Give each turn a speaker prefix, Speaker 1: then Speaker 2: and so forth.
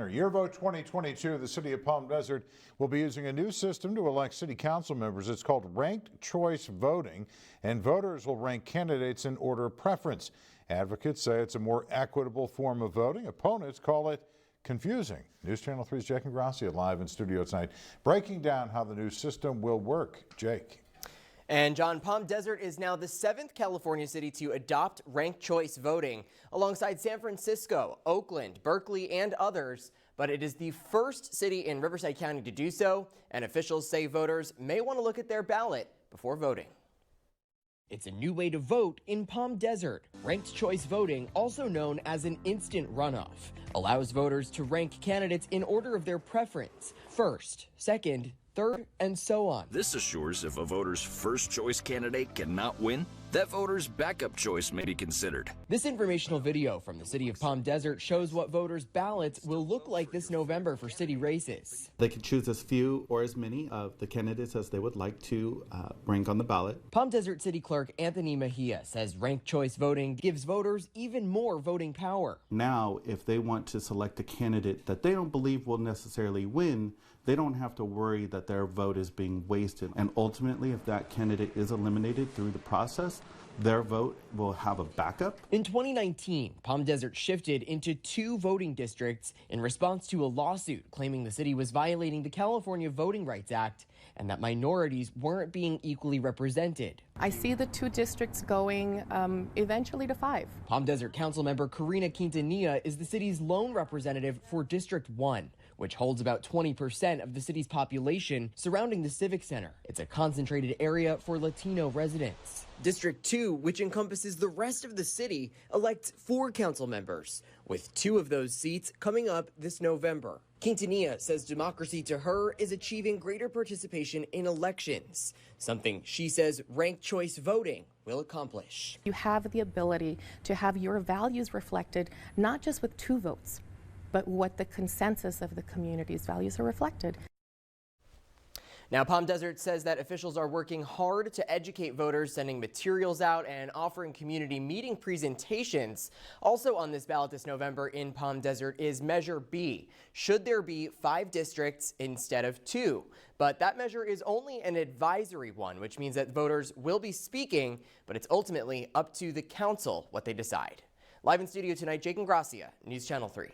Speaker 1: Your Vote 2022, the city of Palm Desert will be using a new system to elect city council members. It's called ranked choice voting, and voters will rank candidates in order of preference. Advocates say it's a more equitable form of voting. Opponents call it confusing. News Channel 3's Jake and Gracia live in studio tonight, breaking down how the new system will work. Jake.
Speaker 2: And John, Palm Desert is now the 7th California city to adopt ranked choice voting, alongside San Francisco, Oakland, Berkeley, and others. But it is the first city in Riverside County to do so, and officials say voters may want to look at their ballot before voting.
Speaker 3: It's a new way to vote in Palm Desert. Ranked choice voting, also known as an instant runoff, allows voters to rank candidates in order of their preference: first, second, third, and so on.
Speaker 4: This assures if a voter's first choice candidate cannot win, that voter's backup choice may be considered.
Speaker 3: This informational video from the city of Palm Desert shows what voters' ballots will look like this November for city races.
Speaker 5: They can choose as few or as many of the candidates as they would like to rank on the ballot.
Speaker 3: Palm Desert City Clerk Anthony Mejia says ranked choice voting gives voters even more voting power.
Speaker 5: Now, if they want to select a candidate that they don't believe will necessarily win, they don't have to worry that their vote is being wasted. And ultimately, if that candidate is eliminated through the process, their vote will have a backup.
Speaker 3: In 2019, Palm Desert shifted into 2 voting districts in response to a lawsuit claiming the city was violating the California Voting Rights Act and that minorities weren't being equally represented.
Speaker 6: I see the 2 districts going eventually to 5.
Speaker 3: Palm Desert Council member Karina Quintanilla is the city's lone representative for District 1, which holds about 20% of the city's population surrounding the Civic Center. It's a concentrated area for Latino residents. District 2, which encompasses the rest of the city, elects 4 council members, with 2 of those seats coming up this November. Quintanilla says democracy to her is achieving greater participation in elections, something she says ranked choice voting will accomplish.
Speaker 6: You have the ability to have your values reflected, not just with 2 votes, but what the consensus of the community's values are reflected.
Speaker 2: Now, Palm Desert says that officials are working hard to educate voters, sending materials out and offering community meeting presentations. Also on this ballot this November in Palm Desert is Measure B. Should there be 5 districts instead of 2? But that measure is only an advisory one, which means that voters will be speaking, but it's ultimately up to the council what they decide. Live in studio tonight, Jake and Gracia, News Channel 3.